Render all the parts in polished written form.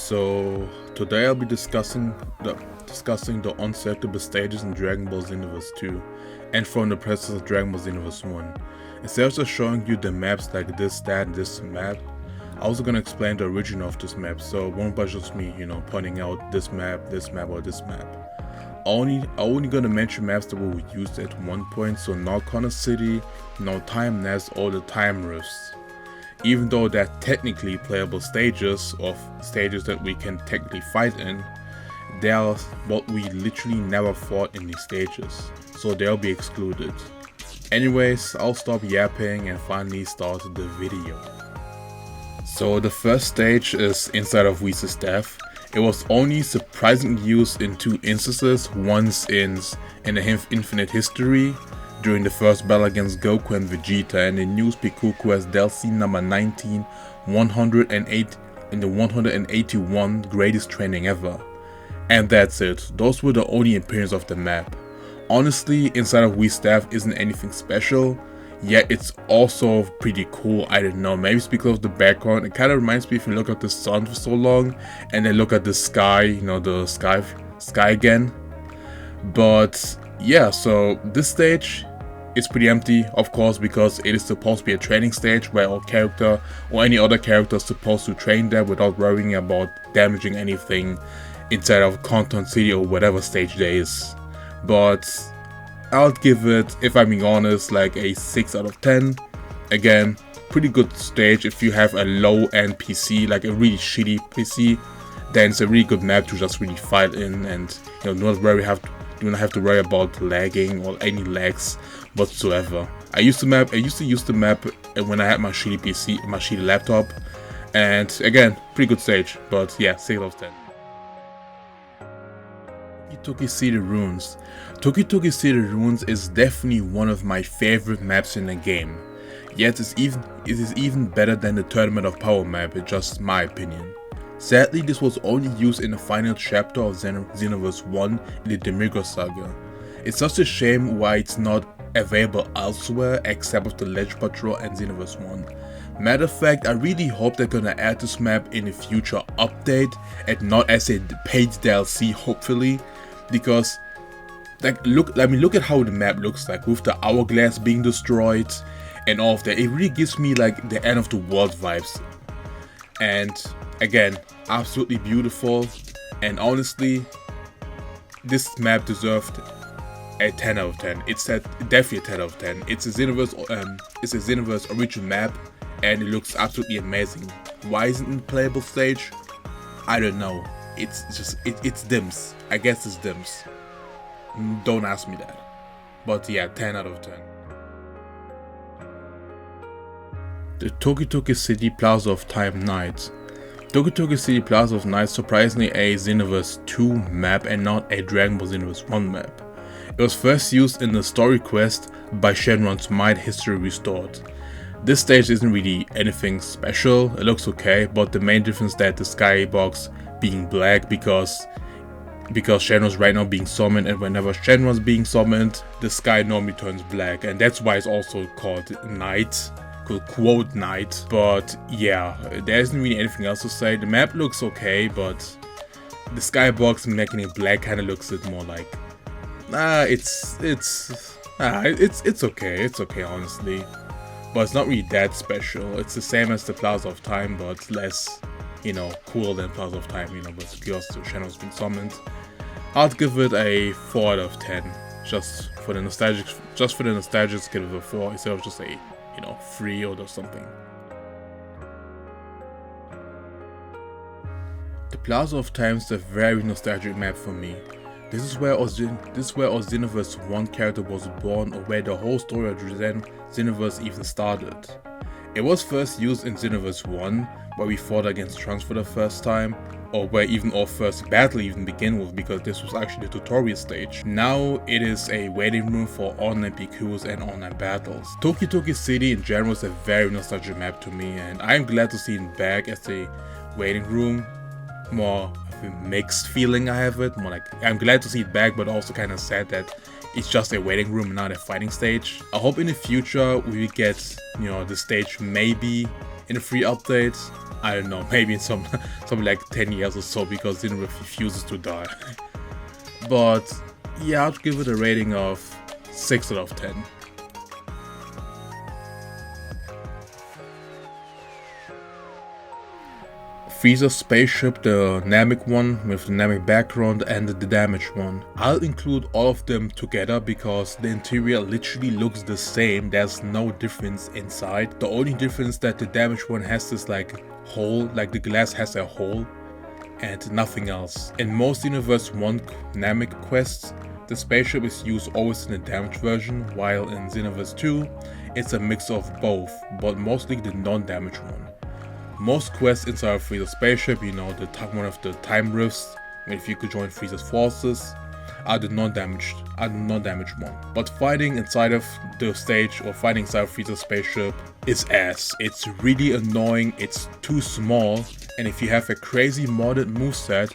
So today I'll be discussing the unselectable stages in Dragon Ball Xenoverse 2 and from the process of Dragon Ball Xenoverse 1. Instead of just showing you the maps like this, that, and this map, I'm also gonna explain the origin of this map, so it won't be just me, pointing out this map, or this map. Only gonna mention maps that were used at one point, so no Corner City, no Time Nest, or the Time Rifts. Even though they're technically playable stages, of stages that we can technically fight in, they are what we literally never fought in these stages, so they'll be excluded. Anyways, I'll stop yapping and finally start the video. So the first stage is inside of Whis' death. It was only surprisingly used in two instances, once in the Infinite History, during the first battle against Goku and Vegeta, and in News Pikuku as DLC number 19, 108 in the 181 greatest training ever. And that's it. Those were the only appearances of the map. Honestly, inside of Whis' death isn't anything special, yet it's also pretty cool. I don't know, maybe it's because of the background. It kind of reminds me if you look at the sun for so long and then look at the sky, the sky again. But yeah, so this stage is pretty empty, of course, because it is supposed to be a training stage where our character or any other character is supposed to train there without worrying about damaging anything inside of Content City or whatever stage there is. But I'll give it, if I'm being honest, like a 6 out of 10. Again, pretty good stage if you have a low-end PC, like a really shitty PC. Then it's a really good map to just really fight in, and do not have to worry about lagging or any lags whatsoever. I used to use the map when I had my shitty PC, my shitty laptop, and again, pretty good stage. But yeah, 6 out of 10. Toki City Ruins. Toki City Ruins is definitely one of my favorite maps in the game. Yet it is even better than the Tournament of Power map, it's just my opinion. Sadly, this was only used in the final chapter of Xenoverse 1 in the Demigod Saga. It's such a shame why it's not available elsewhere except with the Legend Patrol and Xenoverse 1. Matter of fact, I really hope they're gonna add this map in a future update and not as a paid DLC, hopefully. Because look at how the map looks like with the hourglass being destroyed and all of that. It really gives me like the end of the world vibes. And again, absolutely beautiful, and honestly, this map deserved a 10 out of 10. It's definitely a 10 out of 10. It's a Xenoverse original map, and it looks absolutely amazing. Why isn't it a playable stage? I don't know. It's dims. I guess it's dims. Don't ask me that. But yeah, 10 out of 10. The Toki City Plaza of Time Night. Toki City Plaza of Night, surprisingly a Xenoverse 2 map and not a Dragon Ball Xenoverse 1 map. It was first used in the story quest by Shenron's Might History Restored. This stage isn't really anything special, it looks okay, but the main difference is that the skybox being black because Shenron's right now being summoned, and whenever Shenron's being summoned, the sky normally turns black, and that's why it's also called night, quote night. But yeah, there isn't really anything else to say. The map looks okay, but the skybox making it black kind of looks it more like, it's okay. It's okay, honestly, but it's not really that special. It's the same as the Plaza of Time, but less, cooler than Plaza of Time, but because Shenron's been summoned. I'd give it a 4 out of 10, just for the nostalgic, give it a 4 instead of just a, 3 or something. The Plaza of Time is a very nostalgic map for me. This is where our Xenoverse 1 character was born, or where the whole story of Xenoverse even started. It was first used in Xenoverse 1, where we fought against Trunks for the first time, or where even our first battle even began with, because this was actually the tutorial stage. Now it is a waiting room for online PQs and online battles. Toki City in general is a very nostalgic map to me, and I'm glad to see it back as a waiting room. More of a mixed feeling I have it, more like I'm glad to see it back, but also kind of sad that it's just a waiting room and not a fighting stage. I hope in the future we get, the stage maybe in a free update. I don't know, maybe in some like 10 years or so, because Xenoverse refuses to die. But yeah, I'd give it a rating of 6 out of 10. Frieza's spaceship, the Namek one with the Namek background and the damaged one. I'll include all of them together because the interior literally looks the same. There's no difference inside. The only difference that the damaged one has this like hole, like the glass has a hole, and nothing else. In most Xenoverse 1 Namek quests, the spaceship is used always in the damaged version, while in Xenoverse 2 it's a mix of both, but mostly the non-damaged one. Most quests inside of Frieza's spaceship, you know, one of the time rifts, if you could join Frieza's forces, are the non-damaged one. But fighting inside of the stage or fighting inside of Frieza's spaceship is ass. It's really annoying, it's too small, and if you have a crazy modded moveset,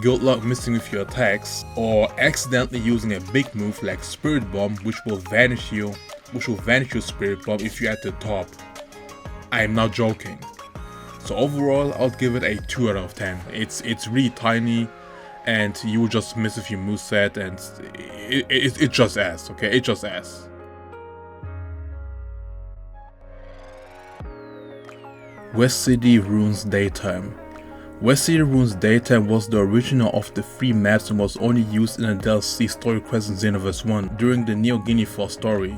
good luck missing with your attacks, or accidentally using a big move like Spirit Bomb, which will vanish your Spirit Bomb if you're at the top. I am not joking. So overall, I'll give it a 2 out of 10. It's really tiny, and you will just miss with your moveset, and it's just ass, okay? It's just ass. West City Ruins Daytime. West City Ruins Daytime was the original of the 3 maps and was only used in a DLC story quest in Xenoverse 1 during the Neo Guinea 4 story.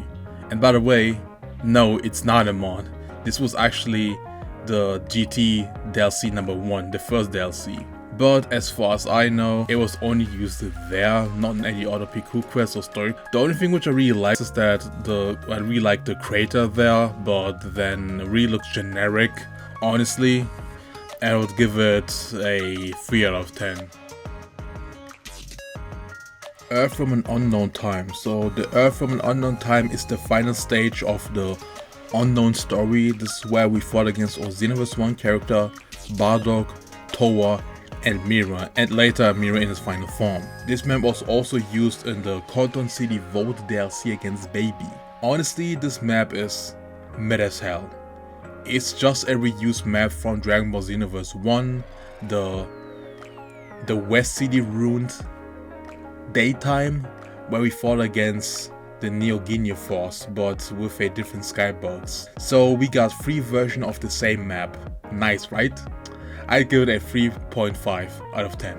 And by the way, no, it's not a mod. This was actually the GT DLC number 1, the first DLC. But as far as I know, it was only used there, not in any other PQ quest or story. The only thing which I really like is that I really like the crater there, but then it really looks generic, honestly. And I would give it a 3 out of 10. Earth from an Unknown Time. So the Earth from an Unknown Time is the final stage of the Unknown story. This is where we fought against all Xenoverse 1 character, Bardock, Towa, and Mira, and later Mira in his final form. This map was also used in the Conton City Vote DLC against Baby. Honestly, this map is mid as hell. It's just a reused map from Dragon Ball Xenoverse 1, the West City Ruined Daytime, where we fought against the Neo Guinea force, but with a different skybox. So we got 3 versions of the same map. Nice, right? I give it a 3.5 out of 10.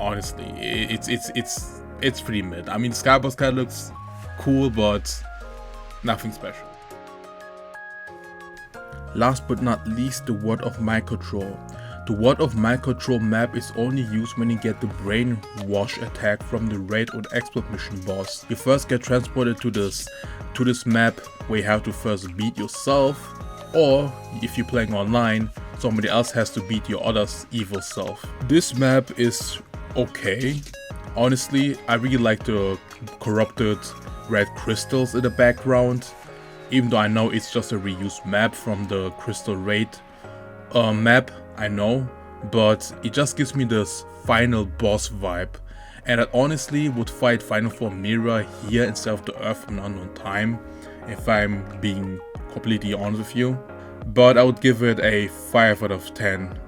Honestly, it's pretty mid. I mean, the skybox kind of looks cool, but nothing special. Last but not least, the Word of Microtroll. The Word of Microtroll map is only used when you get the brainwash attack from the raid or the expert mission boss. You first get transported to this map where you have to first beat yourself, or if you're playing online, somebody else has to beat your other evil self. This map is okay. Honestly, I really like the corrupted red crystals in the background, even though I know it's just a reused map from the Crystal Raid map, I know, but it just gives me this final boss vibe, and I honestly would fight Final Form Mira here instead of the Earth from an Unknown Time, if I'm being completely honest with you. But I would give it a 5 out of 10